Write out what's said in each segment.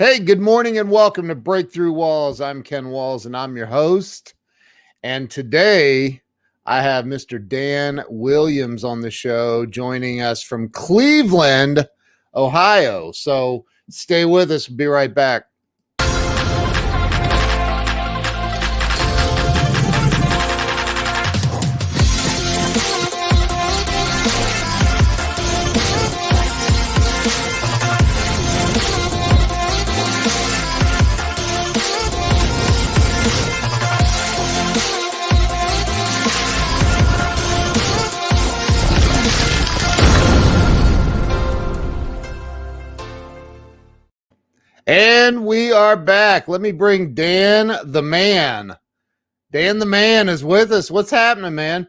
Hey, good morning and welcome to Breakthrough Walls. I'm Ken Walls and I'm your host. And today I have Mr. Dan Williams on the show joining us from Cleveland, Ohio. So stay with us. We'll be right back. And we are back. Let me bring Dan the Man. Dan the Man is with us. What's happening, man?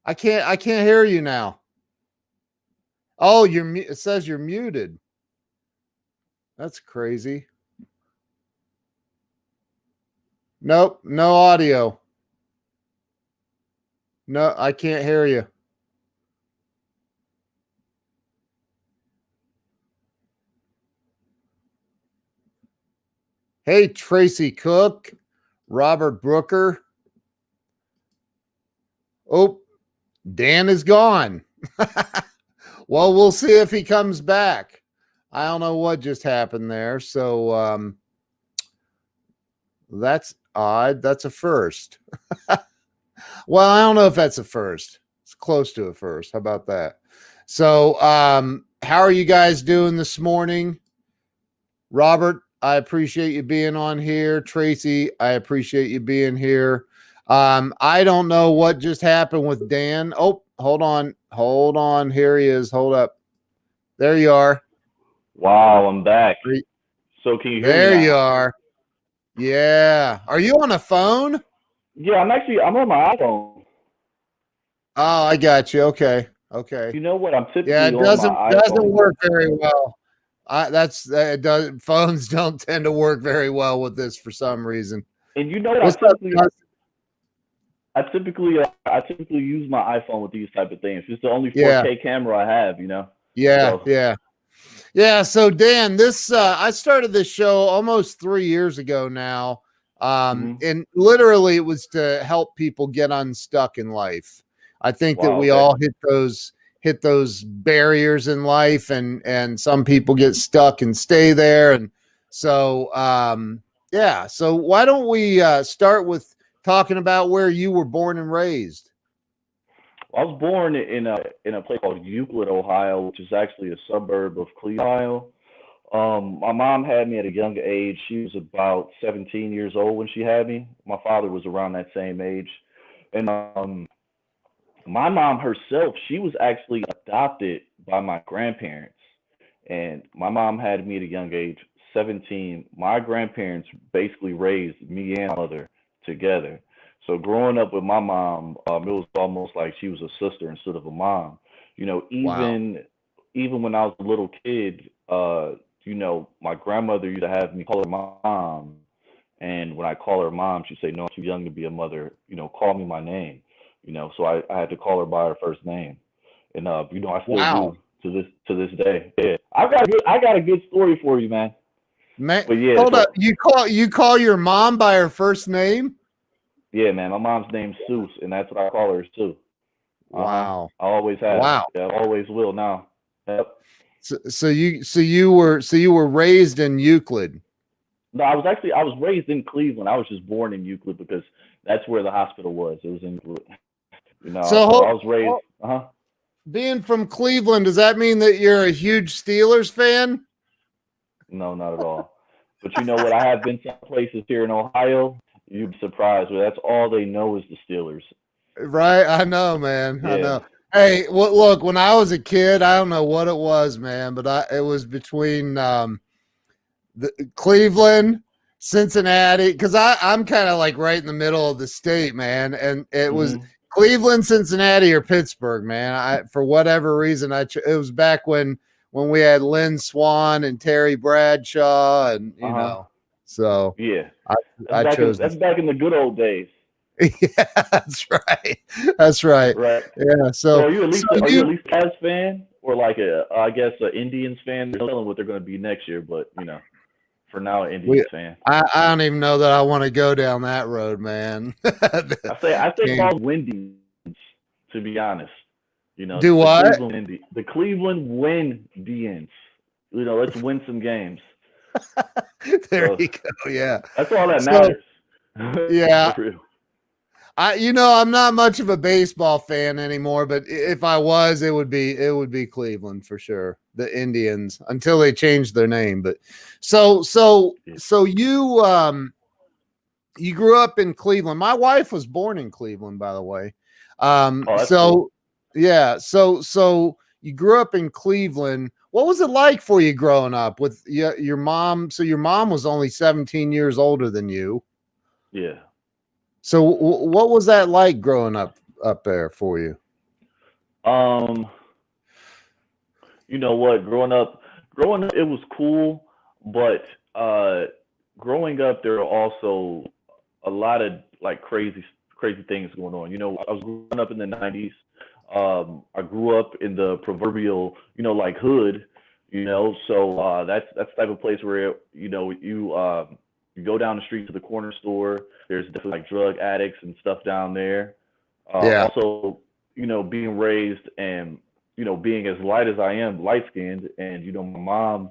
I can't hear you now. Oh, it says you're muted. That's crazy. Nope, no audio. No, I can't hear you. Hey, Tracy Cook, Robert Brooker. Oh, Dan is gone. Well, we'll see if he comes back. I don't know what just happened there. So that's odd. That's a first. Well, I don't know if that's a first. It's close to a first. How about that? So how are you guys doing this morning? Robert, I appreciate you being on here. Tracy, I appreciate you being here. I don't know what just happened with Dan. Oh, hold on. Here he is. Hold up. There you are. Wow, I'm back. So can you hear me There now? you are. Yeah. Are you on a phone? Yeah, I'm on my iPhone. Oh, I got you. Okay. You know what? I'm typically Yeah, it on doesn't my iPhone. work very well. Phones don't tend to work very well with this for some reason. And you know what? What's up, I typically use my iPhone with these type of things. It's the only 4K Yeah. camera I have, you know. Yeah, So. yeah. So Dan, I started this show almost 3 years ago now. And literally it was to help people get unstuck in life. I think that we all hit those barriers in life, and some people get stuck and stay there. And so yeah. So why don't we start with talking about where you were born and raised? I was born in a place called Euclid, Ohio, which is actually a suburb of Cleveland, Ohio. My mom had me at a young age. She was about 17 years old when she had me. My father was around that same age. And my mom herself, she was actually adopted by my grandparents. And my mom had me at a young age, 17. My grandparents basically raised me and my mother together. So growing up with my mom, it was almost like she was a sister instead of a mom. You know, Wow. even when I was a little kid, my grandmother used to have me call her mom. And when I call her mom, she'd say, "No, I'm too young to be a mother. Call me my name." So I had to call her by her first name. And I still Wow. do to this day. Yeah. I got a good story for you, man. Man, But yeah, hold so up. You call your mom by her first name? yeah, man, my mom's name's Seuss, and that's what I call her too. Wow. I always have. Wow. Yeah, I always will now. Yep. So you were raised in Euclid. No, I was raised in Cleveland. I was just born in Euclid because that's where the hospital was. It was in Euclid. So So I was raised. being from Cleveland, does that mean that you're a huge Steelers fan? No, not at all. But you know what? I have been some places here in Ohio. You'd be surprised. But that's all they know is the Steelers. Right? I know, man. I Yeah. know. Hey, look, when I was a kid, I don't know what it was, man, but it was between the Cleveland, Cincinnati, because I'm kind of like right in the middle of the state, man, and it was Hmm. Cleveland, Cincinnati, or Pittsburgh, man. For whatever reason, it was back when we had Lynn Swan and Terry Bradshaw, and Uh huh. so Yeah. I That's I back in chose that's this. back in the good old days. Yeah, that's right. That's right. Right. Yeah. So So so are you at you least a Cavs fan or like a I guess a Indians fan? They're telling what they're going to be next year, but for now, an we Indians fan. I don't even know that I want to go down that road, man. I say Team. call them Windians, to be honest. Do The what? Cleveland Windians. Let's win some games. There So you go. Yeah. that's all that So matters. yeah, For real. I'm not much of a baseball fan anymore, but if I was, it would be Cleveland for sure. The Indians until they changed their name. But so so Yeah. so you grew up in Cleveland. My wife was born in Cleveland, by the way. Oh, that's cool. So yeah, so you grew up in Cleveland. What was it like for you growing up with your mom? So your mom was only 17 years older than you. Yeah. So what was that like growing up there for you? Um, you know what? Growing up, it was cool, but growing up, there were also a lot of like crazy things going on. I was growing up in the '90s. I grew up in the proverbial, like hood. So that's the type of place where you go down the street to the corner store. There's definitely like drug addicts and stuff down there. Yeah. Also, being raised and being as light as I am, light skinned, and my mom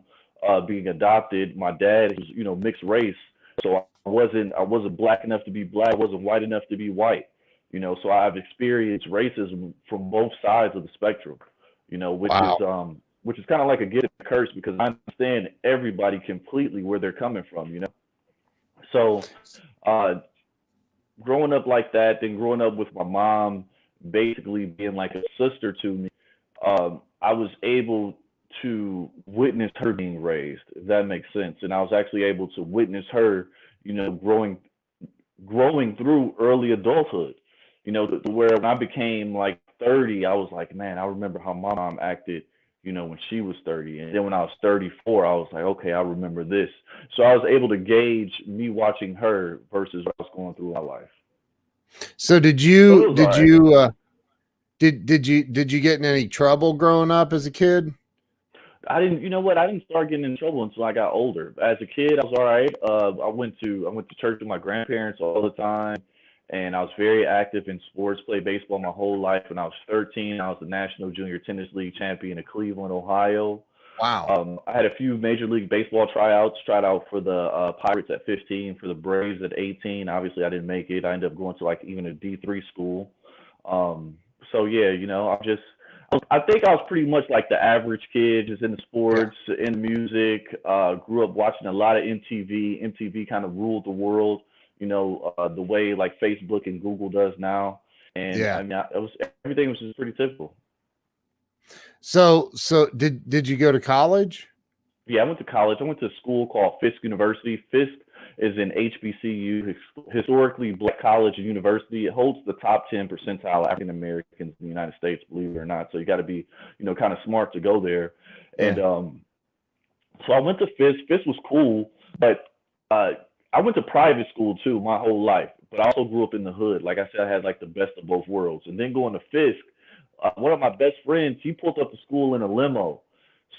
being adopted, my dad is mixed race, so I wasn't black enough to be black, I wasn't white enough to be white, so I've experienced racism from both sides of the spectrum, Wow. which is kind of like a gift and a curse because I understand everybody completely where they're coming from, so uh, growing up like that, then growing up with my mom basically being like a sister to me, I was able to witness her being raised, if that makes sense. And I was actually able to witness her, growing through early adulthood. To where when I became like 30, I was like, man, I remember how my mom acted, when she was 30. And then when I was 34, I was like, okay, I remember this. So I was able to gauge me watching her versus what I was going through in my life. So did So it you was all did right. you did you get in any trouble growing up as a kid? I didn't, you know what? I didn't start getting in trouble until I got older. As a kid, I was all right. I went to church with my grandparents all the time, and I was very active in sports. Played baseball my whole life. When I was 13, I was the National Junior Tennis League champion of Cleveland, Ohio. Wow. I had a few Major League Baseball tryouts. Tried out for the Pirates at 15, for the Braves at 18. Obviously, I didn't make it. I ended up going to like even a D3 school. Um, so yeah, I think I was pretty much like the average kid, just in the Yeah. sports, in music. Grew up watching a lot of MTV. MTV kind of ruled the world, the way like Facebook and Google does now. And Yeah. I mean, it was everything was just pretty typical. So did you go to college? Yeah, I went to college. I went to a school called Fisk University. Fisk is an HBCU, historically black college and university. It holds the top 10 percentile African Americans in the United States, believe it or not. So you got to be, kind of smart to go there. And Yeah. so I went to Fisk. Fisk was cool, but uh, I went to private school too my whole life. But I also grew up in the hood. Like I said, I had like the best of both worlds. And then going to Fisk, one of my best friends, he pulled up to school in a limo.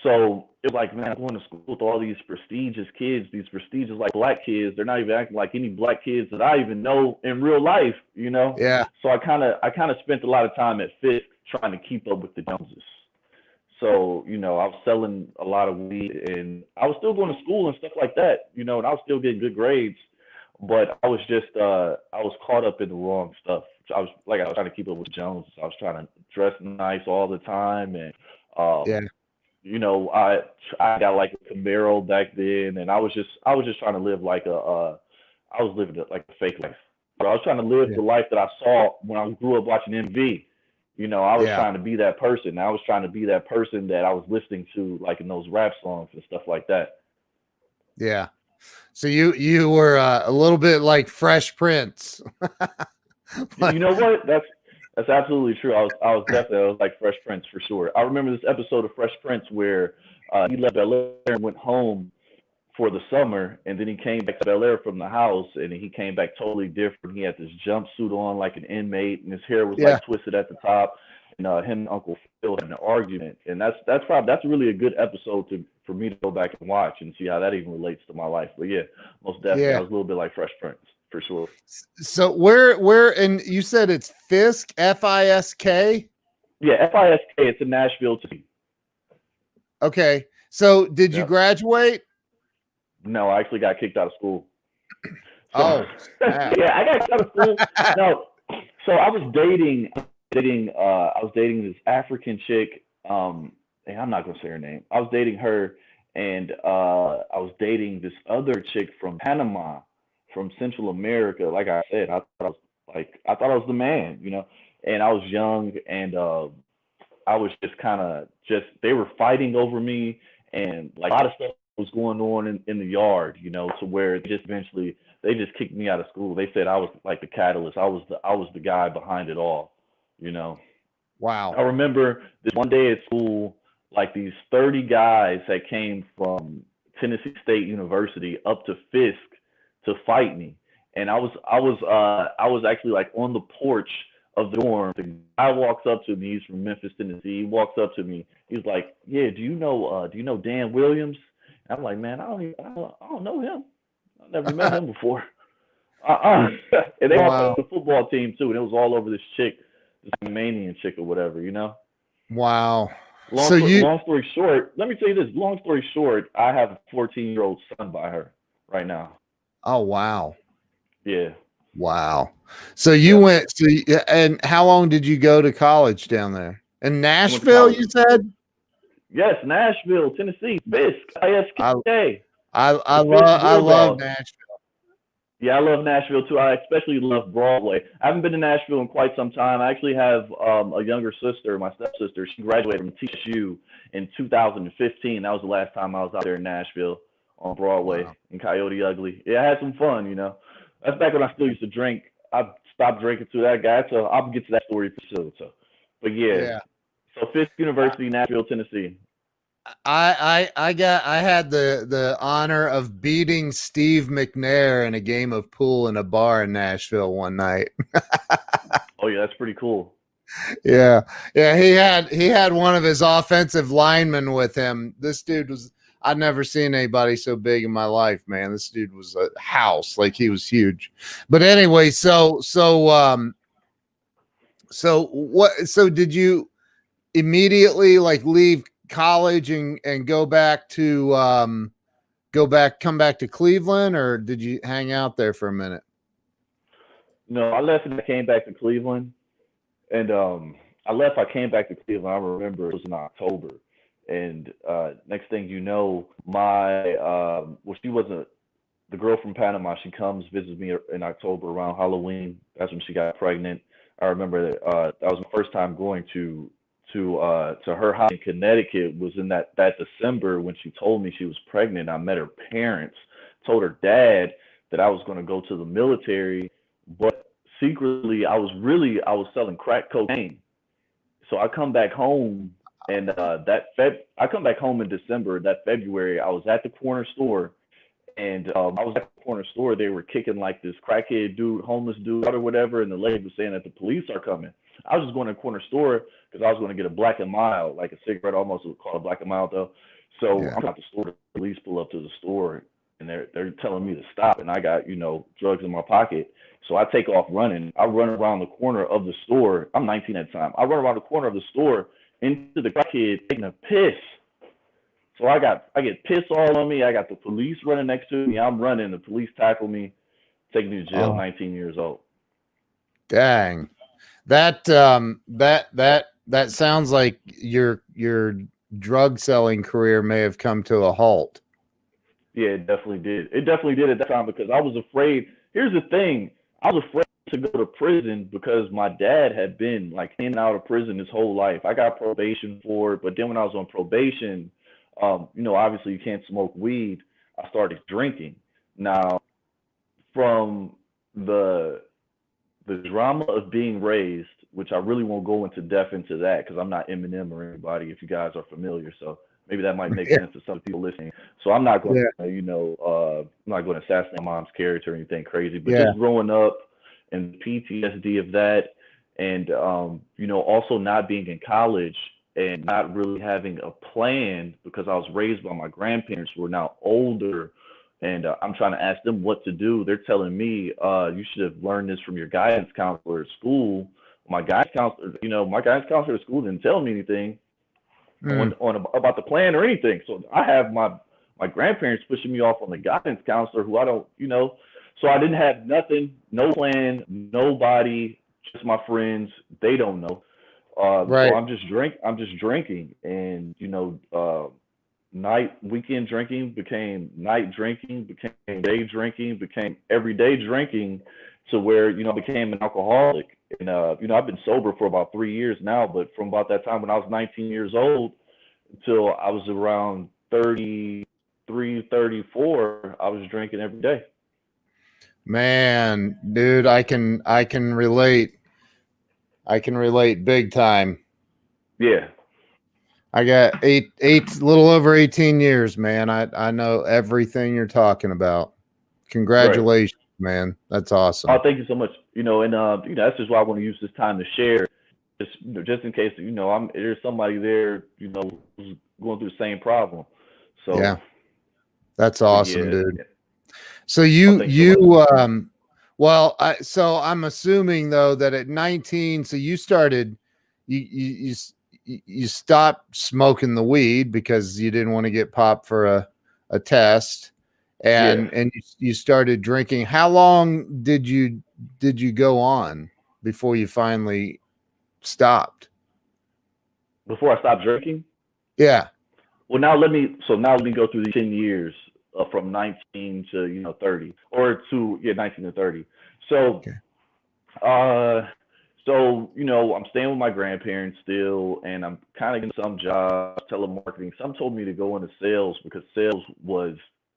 So it was like, man, I'm going to school with all these prestigious kids, these prestigious like black kids. They're not even acting like any black kids that I even know in real life. Yeah. So I kind of spent a lot of time at Fisk trying to keep up with the Joneses. So, I was selling a lot of weed and I was still going to school and stuff like that, and I was still getting good grades, but I was caught up in the wrong stuff. I was trying to keep up with Jones. I was trying to dress nice all the time and Yeah. um I got like a Camaro back then and I was just trying to live like I was living like a fake life. But I was trying to live Yeah. the life that I saw when I grew up watching MV. I was Yeah. trying to be that person. I was trying to be that person that I was listening to, like in those rap songs and stuff like that. Yeah. So you were a little bit like Fresh Prince. You know what? That's absolutely true. I was like Fresh Prince for sure. I remember this episode of Fresh Prince where he left Bel Air and went home for the summer, and then he came back to Bel Air from the house, and he came back totally different. He had this jumpsuit on like an inmate, and his hair was Yeah. like twisted at the top. And him and Uncle Phil had an argument, and that's really a good episode to for me to go back and watch and see how that even relates to my life. But yeah, most definitely, I Yeah. was a little bit like Fresh Prince for sure. So where and you said it's Fisk, Fisk? Yeah, FISK. It's in Nashville too. Okay. So did you Yep. graduate? No, I actually got kicked out of school. So Oh, snap. yeah, I got kicked out of school. No, so I was dating this African chick. Hey, I'm not gonna say her name. I was dating her, and I was dating this other chick from Panama, from Central America. Like I said, I thought I was the man, you know. And I was young, and I was just kind of just they were fighting over me, and like a lot of stuff was going on in the yard, you know, to where just eventually they just kicked me out of school. They said I was like the catalyst. I was the guy behind it all, you know. Wow. I remember this one day at school, like these 30 guys that came from Tennessee State University up to Fisk to fight me. And I was actually like on the porch of the dorm. The guy walks up to me, he's from Memphis, Tennessee. He walks up to me. He's like, "Yeah, do you know Dan Williams?" And I'm like, "Man, I don't know him. I've never met him before." Uh-uh. And they all Wow. the football team too, and it was all over this chick, this Manian chick or whatever, you know. Wow. So you Long story short, let me tell you this. Long story short, I have a 14-year-old son by her right now. Oh, wow. Yeah. Wow. So you Yep. went and how long did you go to college down there? In I went to Nashville, college. you said? Yes, Nashville, Tennessee, Fisk, I ISK, I the Fisk I love Bulldogs. Nashville. Yeah, I love Nashville too. I especially love Broadway. I haven't been to Nashville in quite some time. I actually have a younger sister, my stepsister. She graduated from TSU in 2015. That was the last time I was out there in Nashville on Wow. Broadway in Coyote Ugly. Yeah, I had some fun, you know. That's back when I still used to drink. I stopped drinking to that guy, so I'll get to that story for sure. So, but yeah, Yeah. so Fisk University, Nashville, Tennessee. I had the honor of beating Steve McNair in a game of pool in a bar in Nashville one night. Oh yeah, that's pretty cool. Yeah. Yeah, he had one of his offensive linemen with him. This dude was I'd never seen anybody so big in my life, man. This dude was a house, like he was huge. But anyway, so did you immediately like leave college and come back to Cleveland, or did you hang out there for a minute? No, I left and I came back to Cleveland. And I left. I came back to Cleveland. I remember it was in October, and next thing you know, my well, she wasn't the girl from Panama. She comes visits me in October around Halloween. That's when she got pregnant. I remember that was my first time going to her house in Connecticut. Was in that December when she told me she was pregnant. I met her parents. Told her dad that I was going to go to the military, but secretly I was selling crack cocaine. So I come back home and I come back home in December. That February I was at the corner store, and I was at the corner store. They were kicking like this crackhead dude, homeless dude out or whatever, and the lady was saying that the police are coming. I was just going to the corner store because I was going to get a Black and Mild, like a cigarette, almost called a Black and Mild though. So Yeah. I'm at the store. The police pull up to the store, and they're telling me to stop, and I got drugs in my pocket. So I take off running. I run around the corner of the store. I'm 19 at the time. I run around the corner of the store into the crackhead taking a piss. So I get piss all on me. I got the police running next to me. I'm running. The police tackle me, take me to jail. Oh, 19 years old. dang. That sounds like your drug selling career may have come to a halt. Yeah, it definitely did. It definitely did at that time because I was afraid. Here's the thing. I was afraid to go to prison because my dad had been like in and out of prison his whole life. I got probation for it, but then when I was on probation, obviously you can't smoke weed. I started drinking. Now, from the the drama of being raised, which I really won't go into depth into that because I'm not Eminem or anybody if you guys are familiar. So Maybe that might make Yeah. sense to some people listening. So I'm not going Yeah. to, I'm not going to assassinate my mom's character or anything crazy, but Yeah. just growing up and PTSD of that, and also not being in college and not really having a plan because I was raised by my grandparents who are now older, and I'm trying to ask them what to do. They're telling me, you should have learned this from your guidance counselor at school. My guidance counselor at school didn't tell me anything Mm, on about the plan or anything. So I have my grandparents pushing me off on the guidance counselor who I don't, so I didn't have nothing, no plan, nobody, just my friends. They don't know. So right. I'm just drinking, and night weekend drinking became night drinking, became day drinking, became everyday drinking, to where I became an alcoholic. And I've been sober for about 3 years now, but from about that time when I was 19 years old until I was around 33, 34, I was drinking every day. Man, dude, I can relate. I can relate big time. Yeah, I got little over 18 years, man. I know everything you're talking about. right. Congratulations, man. That's Oh, awesome. thank you so much. And that's just why I want to use this time to share, just in case there's somebody there, who's going through the same problem. So, Yeah, that's but awesome, yeah. dude. So Oh, you thanks so much. you well, so I'm assuming though that at 19, so you started you stopped smoking the weed because you didn't want to get popped for a test, Yeah. and you started drinking. How long did you go on before you finally stopped? Before I stopped drinking, Yeah. well, now let me go through these 10 years, from 19 to 30, or to, yeah, 19 to 30. So, Okay. uh, I'm staying with my grandparents still, and I'm kind of getting some jobs, telemarketing. Some told me to go into sales because sales was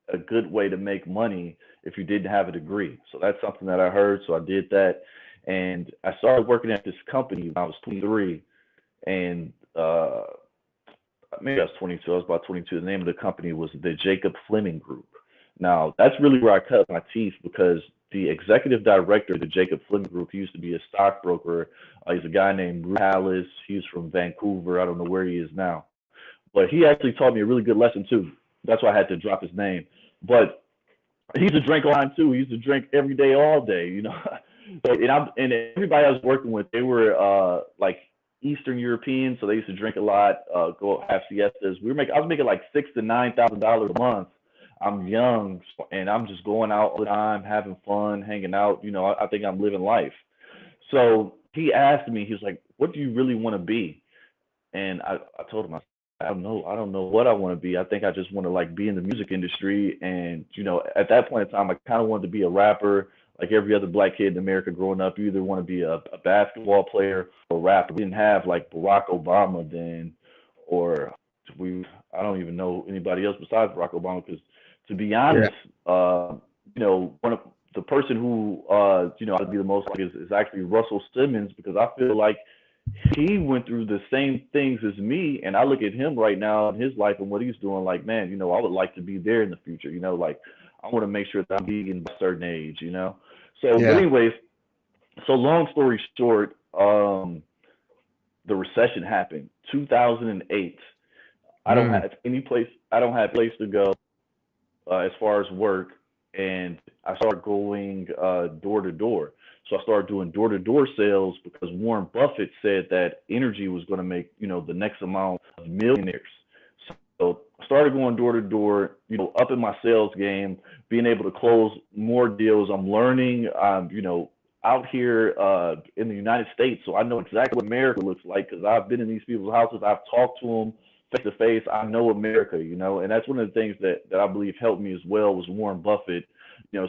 a good way to make money if you didn't have a degree. So that's something that I heard. So I did that, and I started working at this company when I was 23, and maybe I was 22. I was about 22. The name of the company was the Jacob Fleming Group. Now, that's really where I cut my teeth because the executive director of the Jacob Fleming Group, he used to be a stockbroker. He's a guy named Bruce Hallis. He's from Vancouver. I don't know where he is now. But he actually taught me a really good lesson, too. That's why I had to drop his name. But he used to drink all the time, too. He used to drink every day, all day. So, and everybody I was working with, they were like Eastern Europeans, so they used to drink a lot, go have siestas. I was making like $6,000 to $9,000 a month. I'm young, and I'm just going out all the time, having fun, hanging out. I think I'm living life. So he asked me, he was like, "What do you really want to be?" And I told him, I don't know. I don't know what I want to be. I think I just want to like be in the music industry. And at that point in time, I kind of wanted to be a rapper, like every other black kid in America growing up. You either want to be a basketball player or a rapper. We didn't have like Barack Obama then, or I don't even know anybody else besides Barack Obama. Because to be Yeah. honest, one of the person who I'd be the most like is actually Russell Simmons, because I feel like he went through the same things as me, and I look at him right now in his life and what he's doing. Like, man, I would like to be there in the future. Like I want to make sure that I'm vegan by a certain age. So, but Yeah. anyways, so long story short, the recession happened, 2008. I don't Mm, have any place. I don't have a place to go as far as work, and I started going door to door. So I started doing door to door sales because Warren Buffett said that energy was going to make the next amount of millionaires. So I started going door to door, up in my sales game, being able to close more deals. I'm learning, out here in the United States, so I know exactly what America looks like because I've been in these people's houses. I've talked to them face to face. I know America, and that's one of the things that I believe helped me as well was Warren Buffett,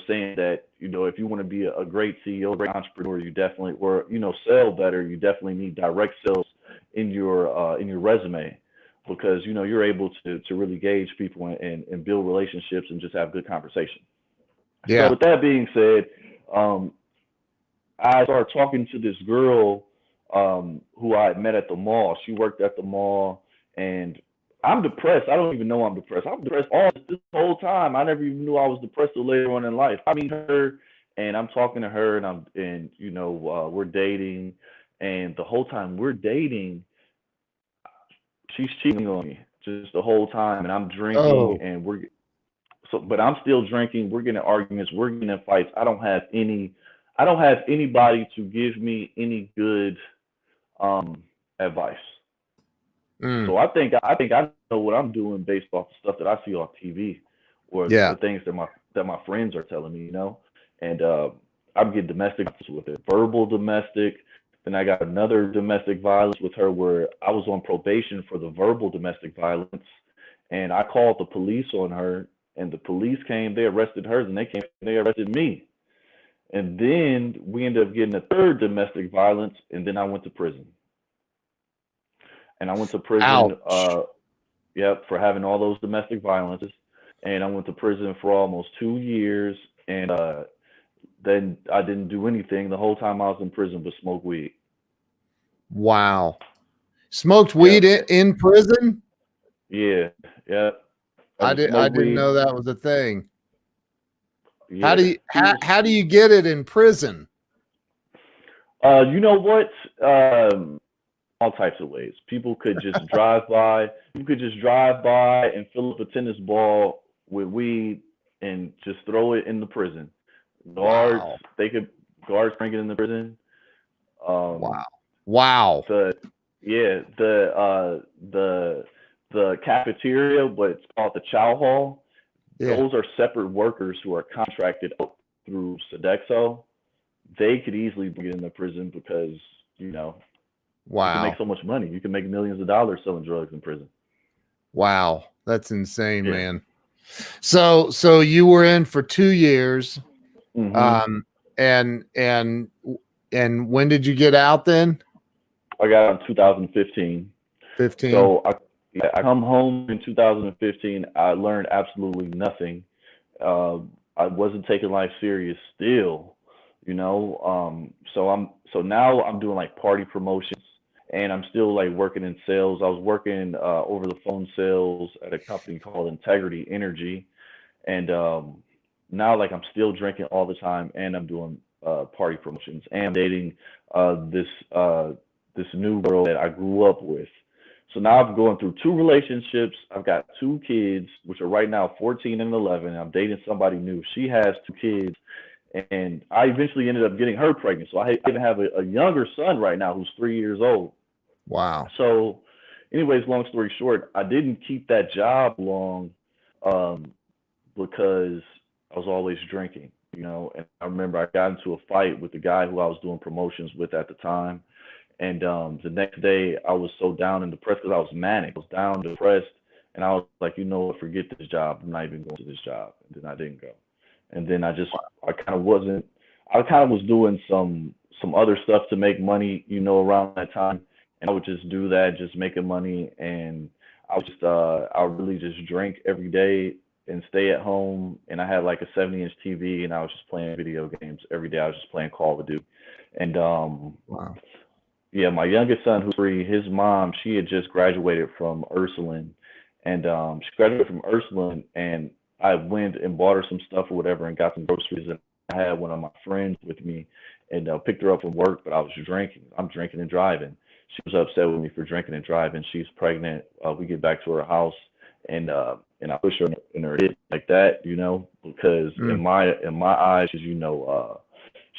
saying that if you want to be a great CEO, a great entrepreneur, you definitely, or sell better, you definitely need direct sales in your resume, because you're able to really gauge people and build relationships and just have good conversation. So yeah. with that being said, um, I started talking to this girl who I had met at the mall. She worked at the mall, and I'm depressed. I don't even know I'm depressed. I'm depressed all this whole time. I never even knew I was depressed till later on in life. I meet her, and I'm talking to her, and we're dating, and the whole time we're dating, she's cheating on me just the whole time, and I'm drinking, Oh, and but I'm still drinking. We're getting in arguments. We're getting in fights. I don't have anybody to give me any good um advice. mm, So I think I know what I'm doing based off the stuff that I see on TV or yeah. the things that my friends are telling me, you know. And I'm getting domestic with it, verbal domestic. Then I got another domestic violence with her where I was on probation for the verbal domestic violence, and I called the police on her, and the police came, they arrested her, and they arrested me. And then we ended up getting a third domestic violence, and then I went to prison. And I went to prison, Ouch. yep, for having all those domestic violences. And I went to prison for almost 2 years. And then I didn't do anything the whole time I was in prison but smoke weed. Wow. Smoked weed Yep. in prison? Yeah. Yep. I just I smoke didn't weed. know that was a thing. Yeah. People. How do you get it in prison? You know what? All types of ways. People could just drive by. You could just drive by and fill up a tennis ball with weed and just throw it in the prison. Guards, Wow. they could guards bring it in the prison. Um, Wow. Wow. the yeah, the cafeteria, but it's called the chow hall. Yeah. Those are separate workers who are contracted out through Sodexo. They could easily bring it in the prison because you know you can make Wow. so much money. You can make millions of dollars selling drugs in prison. Wow. That's insane, Yeah. man. So you were in for 2 years. Hmm. Um, and and and when did you get out then? I got out in 2015. 15. So I come home in 2015. I learned absolutely nothing. I wasn't taking life serious still, you know. So now I'm doing like party promotions, and I'm still like working in sales. I was working over the phone sales at a company called Integrity Energy, and now like I'm still drinking all the time, and I'm doing party promotions, and I'm dating this this new girl that I grew up with. So now I'm going through two relationships. I've got two kids, which are right now 14 and 11. I'm dating somebody new. She has two kids, and I eventually ended up getting her pregnant. So I even have a younger son right now who's 3 years old. Wow. So, anyways, long story short, I didn't keep that job long um, because I was always drinking, you know. And I remember I got into a fight with the guy who I was doing promotions with at the time. And the next day, I was so down and depressed because I was manic. I was down, depressed, and I was like, you know what, forget this job. I'm not even going to this job. And then I didn't go. And then I kind of wasn't. I kind of was doing some other stuff to make money, you know, around that time, and I would just do that, just making money, and I would really just drink every day and stay at home, and I had like a 70-inch TV, and I was just playing video games every day. I was just playing Call of Duty, and Wow. yeah, my youngest son, who's 3, his mom, she had just graduated from Ursuline, and she graduated from Ursuline, and I went and bought her some stuff or whatever, and got some groceries, and I had one of my friends with me, and picked her up from work, but I was drinking. I'm drinking and driving. She was upset with me for drinking and driving. She's pregnant. We get back to her house, and I push her in her head like that, you know, because Mm, in my eyes, you know,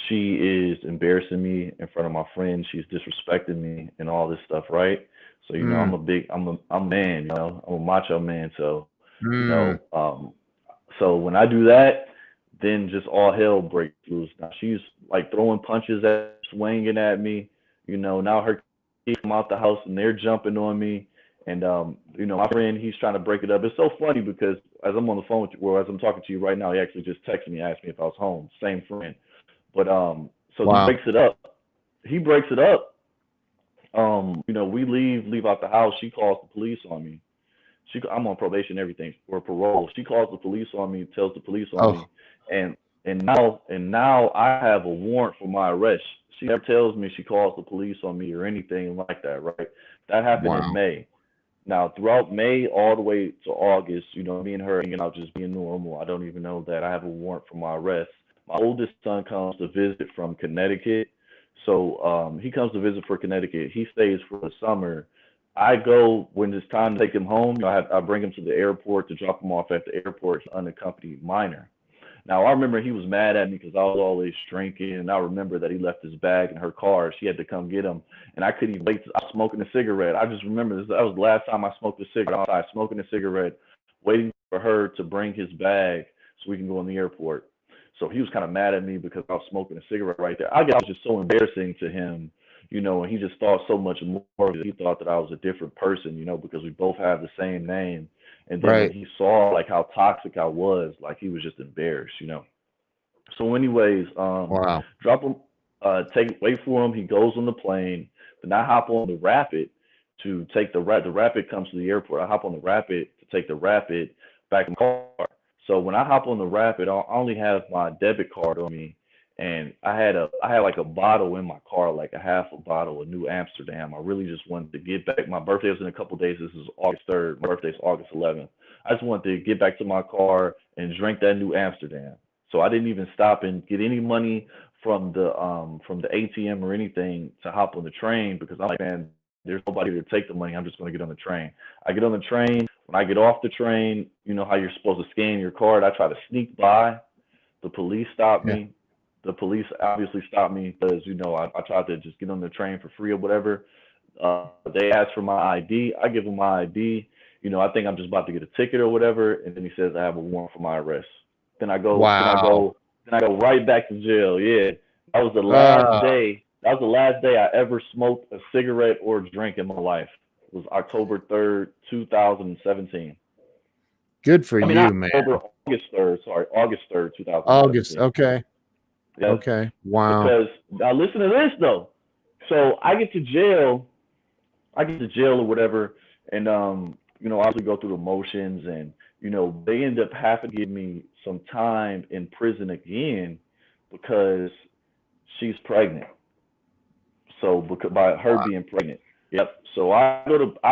she is embarrassing me in front of my friends. She's disrespecting me and all this stuff, right? So you know, mm, I'm a man, you know, I'm a macho man. So you mm. know, so when I do that, then just all hell breaks loose. Now she's like throwing punches at, swinging at me. You know, now her kids come out the house and they're jumping on me. And you know, my friend, he's trying to break it up. It's so funny because as I'm on the phone with you, or as I'm talking to you right now, he actually just texted me, asked me if I was home. Same friend. But so he Wow. breaks it up. He breaks it up. You know, we leave out the house. She calls the police on me. I'm on probation, everything, or parole. She calls the police on me, tells the police on Oh, me, and now I have a warrant for my arrest. She never tells me she calls the police on me or anything like that, right? That happened in wow. May. Now, throughout May all the way to August, me and her hanging out, just being normal. I don't even know that I have a warrant for my arrest. My oldest son comes to visit from Connecticut. So he comes to visit for Connecticut. He stays for the summer. I go when it's time to take him home. I bring him to the airport to drop him off at the airport, unaccompanied minor. Now I remember he was mad at me because I was always drinking, and I remember that he left his bag in her car. She had to come get him, and I couldn't even wait. I was smoking a cigarette. I just remember this. That was the last time I smoked a cigarette outside, smoking a cigarette, waiting for her to bring his bag so we can go in the airport. So he was kind of mad at me because I was smoking a cigarette right there. I guess it was just so embarrassing to him, and he just thought so much more of it. He thought that I was a different person, because we both have the same name. And then when Right. he saw like how toxic I was, like he was just embarrassed. So anyways, Wow. drop him, wait for him. He goes on the plane. Then I hop on the Rapid to take the Rapid comes to the airport. I hop on the Rapid to take the Rapid back in my car. So when I hop on the Rapid, I only have my debit card on me, and I had like a bottle in my car, like a half a bottle of New Amsterdam. I really just wanted to get back. My birthday was in a couple of days. This is August 3rd. My birthday's August 11th. I just wanted to get back to my car and drink that New Amsterdam. So I didn't even stop and get any money from the ATM or anything to hop on the train because I'm like, man, there's nobody to take the money. I'm just going to get on the train. I get on the train. When I get off the train, you know how you're supposed to scan your card. I try to sneak by. The police stop Yeah. me. The police obviously stopped me because I tried to just get on the train for free or whatever. They asked for my ID. I give them my ID. I think I'm just about to get a ticket or whatever, and then he says I have a warrant for my arrest. Then I go, then I Wow. go, then I go right back to jail. Yeah, that was the last Uh, day. That was the last day I ever smoked a cigarette or drink in my life. It was October 3rd, 2017. good for I mean, you, not man. October, August 3rd. Sorry, August 3rd, August. 2017. Okay. Yes, Okay. Wow. because now listen to this though. So I get to jail. I get to jail or whatever, and obviously go through the motions, and they end up having to give me some time in prison again because she's pregnant. So because by her being pregnant, yep. So I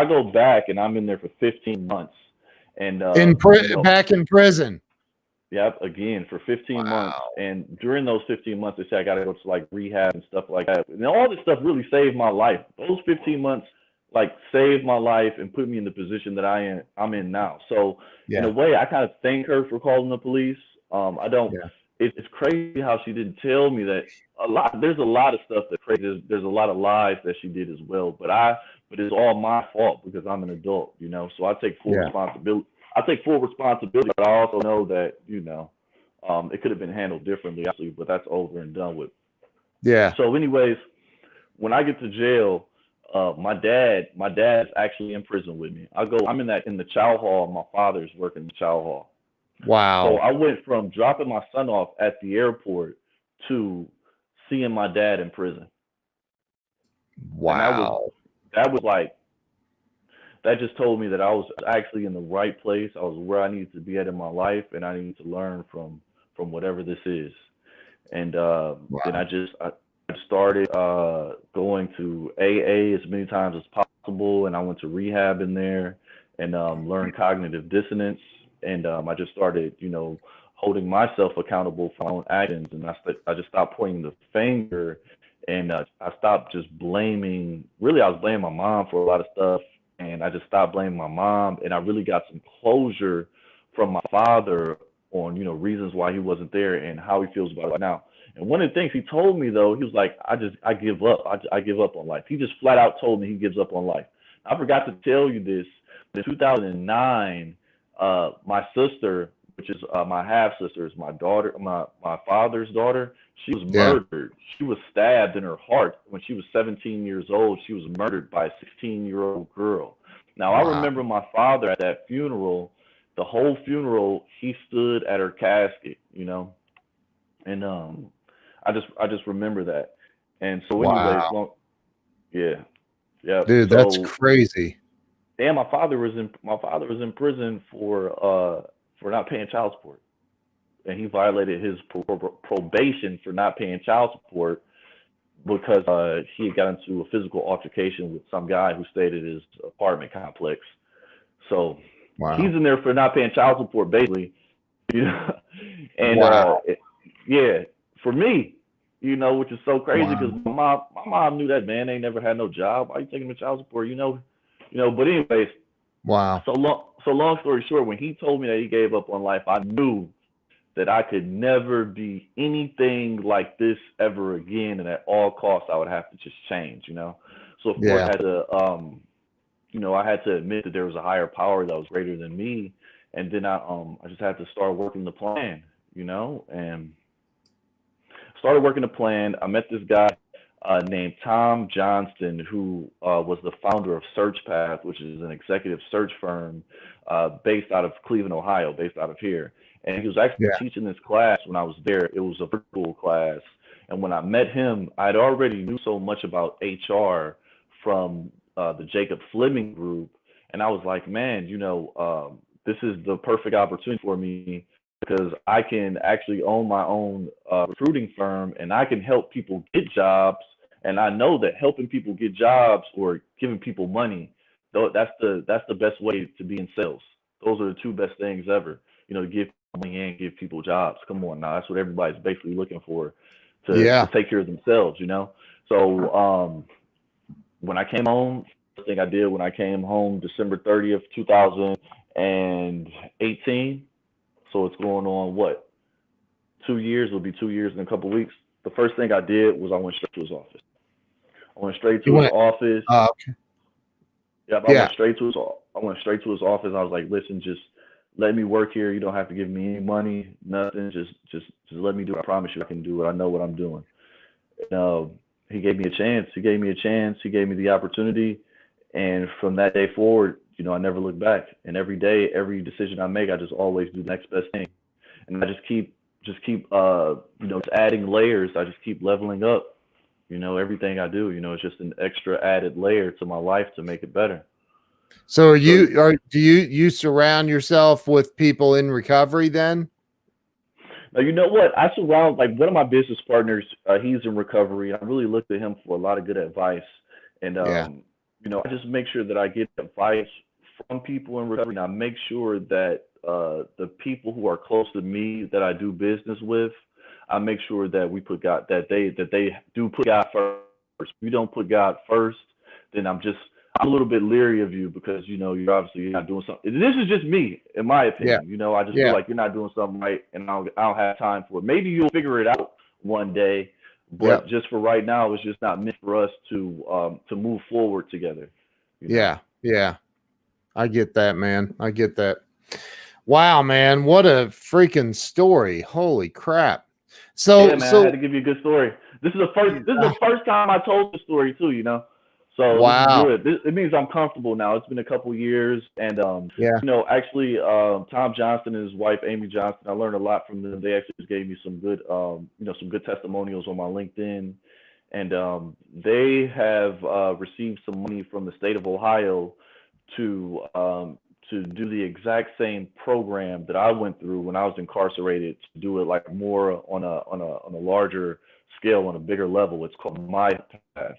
go back and I'm in there for 15 months, and Back in prison. yep, again for 15 months. Wow. And during those 15 months, they say I got to go to like rehab and stuff like that. And all this stuff really saved my life. Those 15 months like saved my life and put me in the position that I'm in now. So in a Yeah. way, I kind of thank her for calling the police. I don't. Yeah. It's crazy how she didn't tell me that a lot. There's a lot of stuff that crazy. There's a lot of lies that she did as well. But it's all my fault because I'm an adult. So I take full Yeah. responsibility. I take full responsibility, but I also know that it could have been handled differently, obviously. But that's over and done with. Yeah. So, anyways, when I get to jail, my dad is actually in prison with me. I'm in the chow hall. My father's working in the chow hall. So Wow. I went from dropping my son off at the airport to seeing my dad in prison, and that was Wow. that was like that just told me that I was actually in the right place. I was where I needed to be at in my life, and I needed to learn from whatever this is. And then Wow. I started going to AA as many times as possible, and I went to rehab in there and learned cognitive dissonance. And I just started, holding myself accountable for my own actions, and I just stopped pointing the finger, and I stopped just blaming. Really, I was blaming my mom for a lot of stuff, and I just stopped blaming my mom, and I really got some closure from my father on reasons why he wasn't there and how he feels about it now. And one of the things he told me though, he was like, I give up. I give up on life. He just flat out told me he gives up on life. I forgot to tell you this. In 2009, my sister, which is my half sister, is my daughter, my father's daughter. She was Yeah. murdered. She was stabbed in her heart when she was 17 years old. She was murdered by a 16-year-old girl. Now I Wow. remember my father at that funeral. The whole funeral, he stood at her casket. And I just remember that. And so, anyways, Wow. yeah, yeah. Dude, that's So, crazy. and my father was in prison for not paying child support, and he violated his probation for not paying child support because he had got into a physical altercation with some guy who stayed at his apartment complex. So he's Wow. in there for not paying child support, basically. You know, and Wow. yeah, for me, which is so crazy because Wow. my mom knew that man ain't never had no job. Why you taking him to child support? But anyways, Wow. so long story short, when he told me that he gave up on life, I knew that I could never be anything like this ever again, and at all costs, I would have to just change. So of course, Yeah. I had to admit that there was a higher power that was greater than me, and then I just had to start working the plan, and started working the plan. I met this guy named Tom Johnston, who was the founder of SearchPath, which is an executive search firm based out of Cleveland, Ohio, based out of here. And he was actually Yeah. teaching this class when I was there. It was a virtual class. And when I met him, I'd already knew so much about HR from the Jacob Fleming group. And I was like, man, this is the perfect opportunity for me because I can actually own my own recruiting firm and I can help people get jobs. And I know that helping people get jobs or giving people money, that's the best way to be in sales. Those are the two best things ever. To give money and give people jobs. Come on now, that's what everybody's basically looking for to Yeah. take care of themselves. So when I came home, first thing I did when I came home, December 30th, 2018. So it's going on what 2 years? It'll be 2 years in a couple of weeks. The first thing I did was I went straight to his office. I went straight You to his went. office. Okay. Yep, I Yeah. went straight to his. I went straight to his office. I was like, listen, just let me work here. You don't have to give me any money, nothing. Just let me do it. I promise you, I can do it. I know what I'm doing. And, he gave me a chance. He gave me a chance. He gave me the opportunity, and from that day forward, I never looked back. And every day, every decision I make, I just always do the next best thing. And I just keep just adding layers. I just keep leveling up. Everything I do, it's just an extra added layer to my life to make it better. So So do you surround yourself with people in recovery then? now you know what? I surround like one of my business partners. He's in recovery. I really look to him for a lot of good advice, and Yeah. I just make sure that I get advice from people in recovery. And I make sure that the people who are close to me that I do business with, I make sure that we put God that they do put God first. If you don't put God first, then I'm a little bit leery of you because you're not doing something. This is just me, in my Yeah. opinion. I just feel Yeah. like you're not doing something right, and I don't have time for it. Maybe you'll figure it out one day, but Yep. just for right now, it's just not meant for us to move forward together. You know. Yeah. Yeah. I get that, man. I get that. Wow, man. What a freaking story. Holy crap. Yeah, So, man, I had so to give you a good story. This is the first. This is the first time I told the story too. So this is wow. good. It means I'm comfortable now. It's been a couple years, and Yeah. actually, Tom Johnston and his wife Amy Johnston. I learned a lot from them. They actually just gave me some good, some good testimonials on my LinkedIn, and they have received some money from the state of Ohio to do the exact same program that I went through when I was incarcerated, to do it like more on a larger scale, on a bigger level. It's called My Path.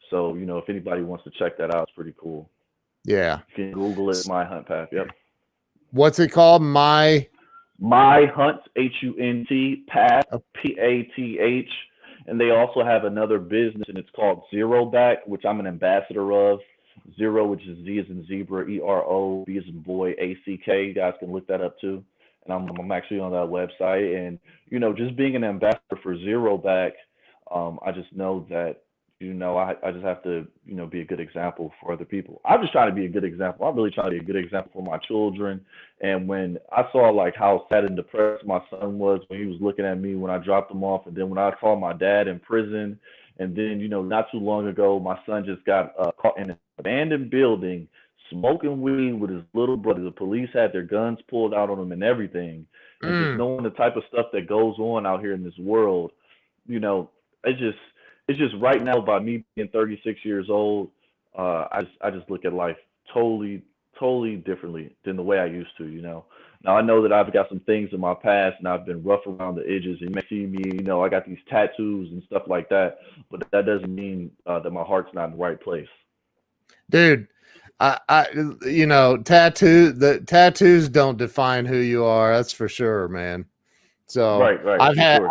So, if anybody wants to check that out, it's pretty cool. Yeah. You can Google it, My Hunt Path. Yep. What's it called? My Hunt, HUNT, Path, Oh, PATH. And they also have another business, and it's called Zero Back, which I'm an ambassador of. Zero, which is Z as in zebra, ERO, B as in boy, ACK. You guys can look that up too. And I'm actually on that website. And, just being an ambassador for Zero Back, I just know that, I just have to, be a good example for other people. I'm just trying to be a good example. I'm really trying to be a good example for my children. And when I saw like how sad and depressed my son was when he was looking at me when I dropped him off, and then when I saw my dad in prison, and then, not too long ago, my son just got caught in an abandoned building smoking weed with his little brother. The police had their guns pulled out on him and everything. And just mm, knowing the type of stuff that goes on out here in this world, you know, it's just it's just right now by me being 36 years old, I just look at life totally differently than the way I used to. Now I know that I've got some things in my past and I've been rough around the edges. You may see me, I got these tattoos and stuff like that, but that doesn't mean that my heart's not in the right place. dude. the tattoos don't define who you are. That's for sure, man. So Right, for sure.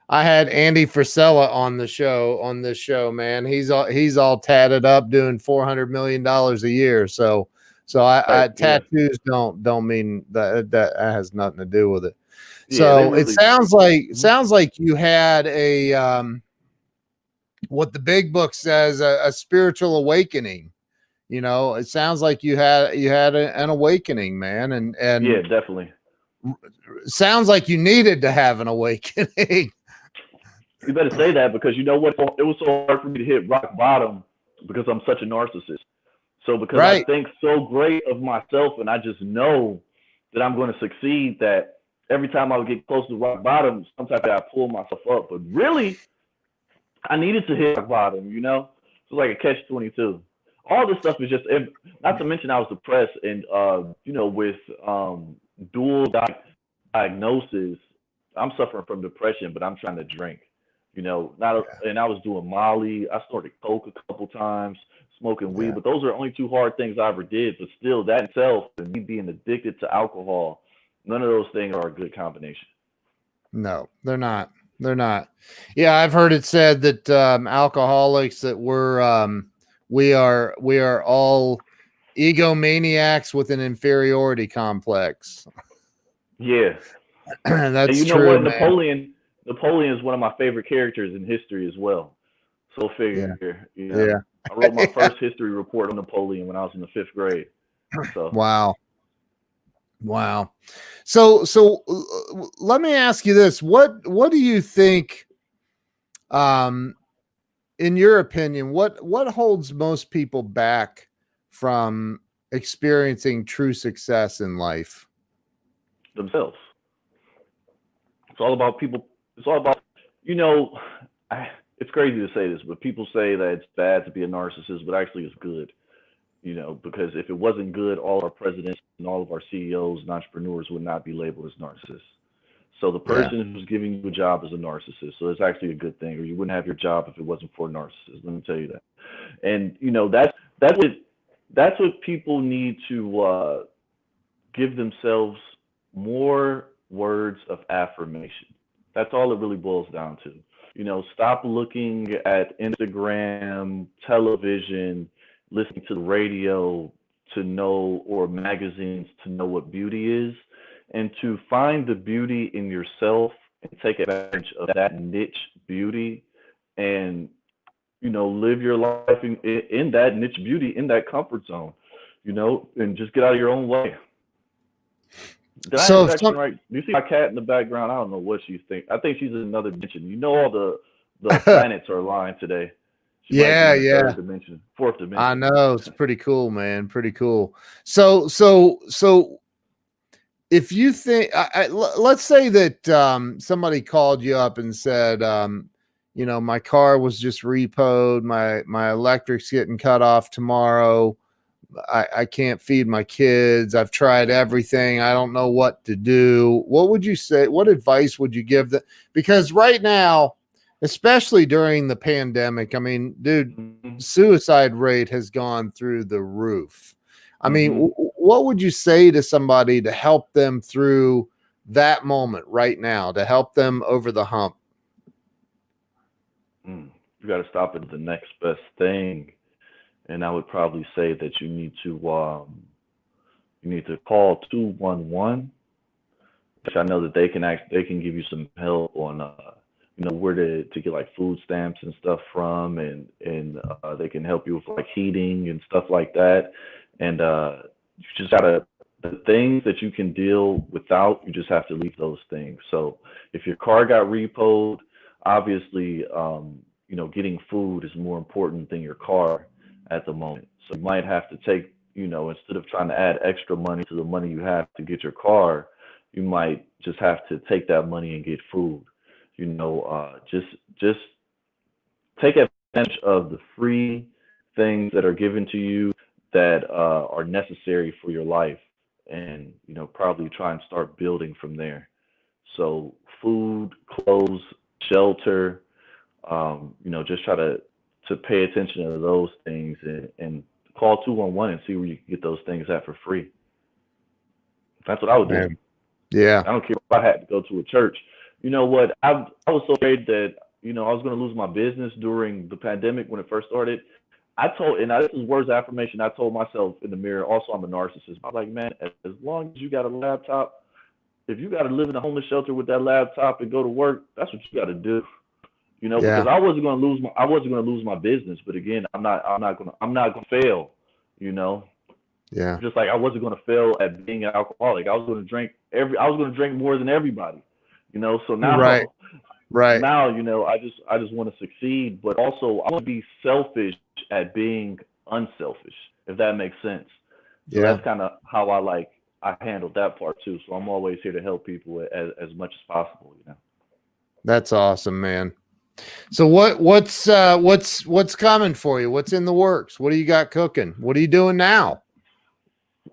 I had Andy Frisella on this show, man. He's all tatted up doing $400 million a year. So I Right, yeah. tattoos don't mean that has nothing to do with it. Yeah, they So it really. sounds like you had a what the big book says, a spiritual awakening. It sounds like you had an awakening, man, Yeah, and definitely. sounds like you needed to have an awakening. You better say that because you know what? It was so hard for me to hit rock bottom because I'm such a narcissist. So because I Right. think so great of myself and I just know that I'm going to succeed, that every time I would get close to rock bottom, sometimes I pull myself up. But really, I needed to hit rock bottom. It's like a catch-22. All this stuff is just, not to mention I was depressed and with dual diagnosis, I'm suffering from depression, but I'm trying to drink. Not and I was doing Molly. I snorted coke a couple times, smoking weed, Yeah. but those are only two hard things I ever did. But still, that itself and me being addicted to alcohol, none of those things are a good combination. No, they're not. They're not. Yeah, I've heard it said that alcoholics that we are all egomaniacs with an inferiority complex. Yeah, and That's you know true, what? man. Napoleon is one of my favorite characters in history as well. So Yeah. figure, Yeah. I wrote my Yeah. first history report on Napoleon when I was in the fifth grade. So Wow. Wow. So let me ask you this. What do you think, um in your opinion, what holds most people back from experiencing true success in life? themselves. It's all about people. It's all about, you know, I, it's crazy to say this, but people say that it's bad to be a narcissist, but actually it's good, because if it wasn't good, all our presidents and all of our CEOs and entrepreneurs would not be labeled as narcissists. So the Yeah. person who's giving you a job is a narcissist. So it's actually a good thing, or you wouldn't have your job if it wasn't for a narcissist. Let me tell you that. And that's what that's what people need to give themselves more words of affirmation. That's all it really boils down to. Stop looking at Instagram, television, listening to the radio to know, or magazines to know what beauty is, and to find the beauty in yourself and take advantage of that niche beauty and, live your life in that niche beauty, in that comfort zone, and just get out of your own way. Did I answer So if that some question right? Do you see my cat in the background? I don't know what she thinks. I think she's in another dimension. All the planets are aligned today. She might be yeah, in the yeah. third dimension, fourth I dimension. know, it's pretty cool, man. Pretty cool. So if you think, let's say that somebody called you up and said, my car was just repoed, my electric's getting cut off tomorrow. I can't feed my kids. I've tried everything. I don't know what to do. What would you say? What advice would you give them? Because right now, especially during the pandemic, I mean, dude, Mm-hmm. suicide rate has gone through the roof. I mean, Mm-hmm. what would you say to somebody to help them through that moment right now, to help them over the hump? You got to stop at the next best thing, and I would probably say that you need to call 211, which I know that they can give you some help on where to get like food stamps and stuff from, and they can help you with like heating and stuff like that. And you just gotta, the things that you can deal without, you just have to leave those things. So if your car got repoed, obviously getting food is more important than your car at the moment. So you might have to take, instead of trying to add extra money to the money you have to get your car, you might just have to take that money and get food. Just take advantage of the free things that are given to you that are necessary for your life, and probably try and start building from there. So food, clothes, shelter, just try to pay attention to those things, and call 211 and see where you can get those things at for free. That's what I would do. Man. Yeah. I don't care if I had to go to a church. You know what? I was so afraid that, you know, I was going to lose my business during the pandemic when it first started. And this is words of affirmation I told myself in the mirror. Also, I'm a narcissist. I was like, man, as long as you got a laptop, if you got to live in a homeless shelter with that laptop and go to work, that's what you got to do. You know, Yeah. because I wasn't going to lose my business. But again, I'm not going to fail. You know, Yeah. just like I wasn't going to fail at being an alcoholic. I was going to drink more than everybody. You know, so now, Right. now, you know, I just want to succeed, but also I want to be selfish at being unselfish, if that makes sense. So Yeah. that's kind of how I handled that part too. So I'm always here to help people as much as possible, you know. That's awesome, man. So what's coming for you? What's in the works? What do you got cooking? What are you doing now?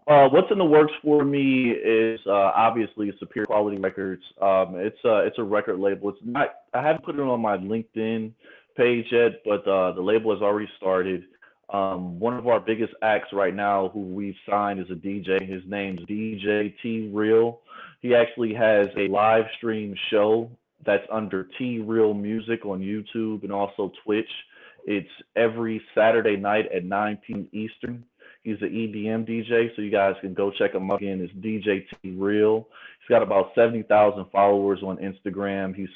What's in the works for me is obviously Superior Quality Records. It's a record label. It's not. I haven't put it on my LinkedIn page yet, but the label has already started. One of our biggest acts right now, who we've signed, is a DJ. His name's DJ T Real. He actually has a live stream show that's under T Real Music on YouTube and also Twitch. It's every Saturday night at 9 p.m. Eastern. He's an EDM DJ, so you guys can go check him out again. It's DJ T Real. He's got about 70,000 followers on Instagram. He's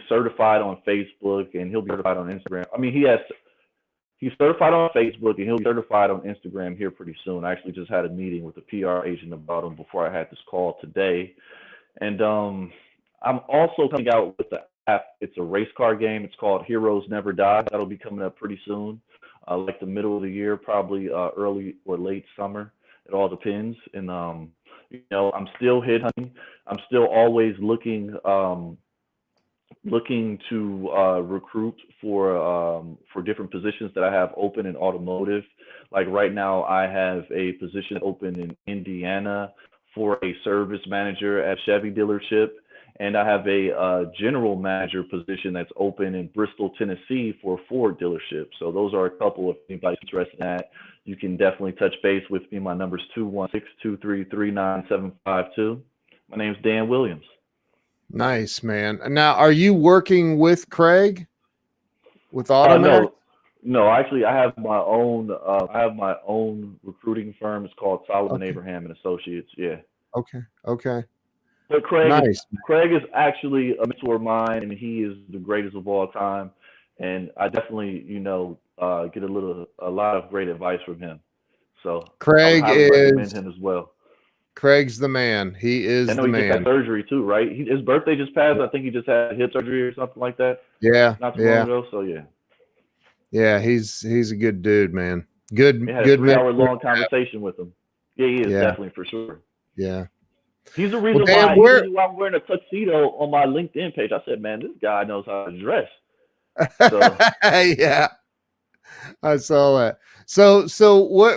certified on Facebook, and he'll be certified on Instagram. I mean, he's certified on Facebook, and he'll be certified on Instagram here pretty soon. I actually just had a meeting with a PR agent about him before I had this call today. And I'm also coming out with the app. It's a race car game. It's called Heroes Never Die. That'll be coming up pretty soon. Like the middle of the year, probably early or late summer. It all depends. And you know, I'm still hit hunting. I'm still always looking to recruit for different positions that I have open in automotive. Like right now, I have a position open in Indiana for a service manager at Chevy dealership. And I have a general manager position that's open in Bristol, Tennessee for a Ford dealership. So those are a couple. If anybody's interested in that, you can definitely touch base with me. My number is 216-233-9752. My name's Dan Williams. Nice, man. Now, are you working with Craig with Automatic? No, actually, I have my own. I have my own recruiting firm. It's called Solomon Abraham and Associates. Yeah. Okay. But Craig Nice. Craig is actually a mentor of mine, and he is the greatest of all time. And I definitely, you know, get a lot of great advice from him. So Craig I would recommend him as well. Craig's the man. He is I know the he man. just had surgery too, right? His birthday just passed. I think he just had hip surgery or something like that. Yeah. Not too long ago. So yeah. Yeah, he's a good dude, man. Good. I had good a 3-hour-long conversation with him. Yeah, he is definitely for sure. Yeah. He's the reason why I'm wearing a tuxedo on my LinkedIn page. I said, man, this guy knows how to dress. So. Yeah, I saw that. So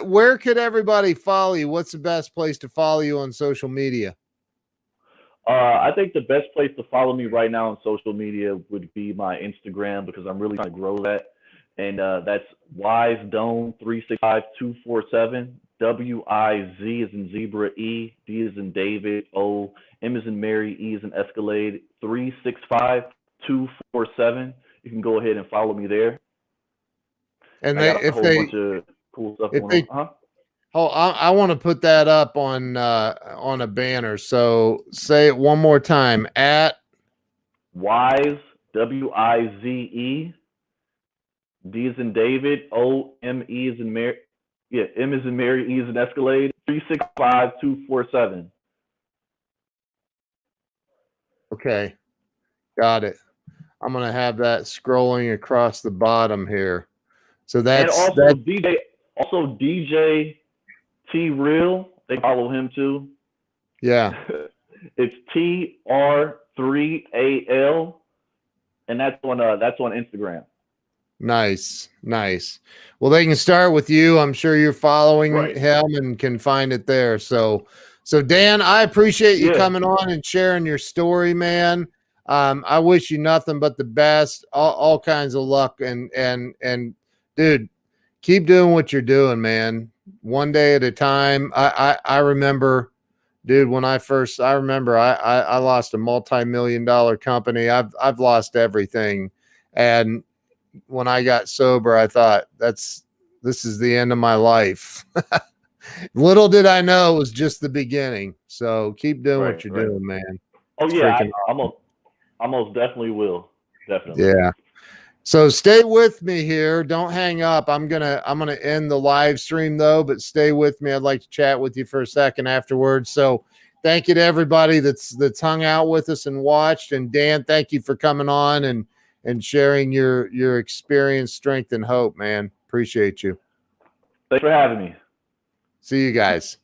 where could everybody follow you? What's the best place to follow you on social media? I think the best place to follow me right now on social media would be my Instagram, because I'm really trying to grow that. And that's WiseDome365247. WIZ is in zebra, E, D is in David, O, M is in Mary, E is in Escalade, 365247. You can go ahead and follow me there. And I got a whole bunch of cool stuff going on. Oh, I want to put that up on a banner. So say it one more time. At Wise, WIZE, D is in David, O, M, E is in Mary. Yeah, M is in Mary, E is in Escalade, 365247. Okay, got it. I'm gonna have that scrolling across the bottom here. So that's and also DJ T Real. They follow him too. Yeah. It's TR3AL, and that's on Instagram. Nice. Well, they can start with you. I'm sure you're following him and can find it there. So Dan, I appreciate you coming on and sharing your story, man. I wish you nothing but the best, all kinds of luck, and dude, keep doing what you're doing, man. One day at a time. I remember, dude, when I remember I lost a multi-million-dollar company. I've lost everything. And when I got sober, I thought this is the end of my life. Little did I know it was just the beginning. So keep doing what Right, you're right. doing, man. Oh It's yeah, freaking I most definitely will. Definitely. yeah. So stay with me here. Don't hang up. I'm gonna end the live stream though, but stay with me. I'd like to chat with you for a second afterwards. So thank you to everybody that's hung out with us and watched. And Dan, thank you for coming on and sharing your experience, strength, and hope, man. Appreciate you. Thanks for having me. See you guys.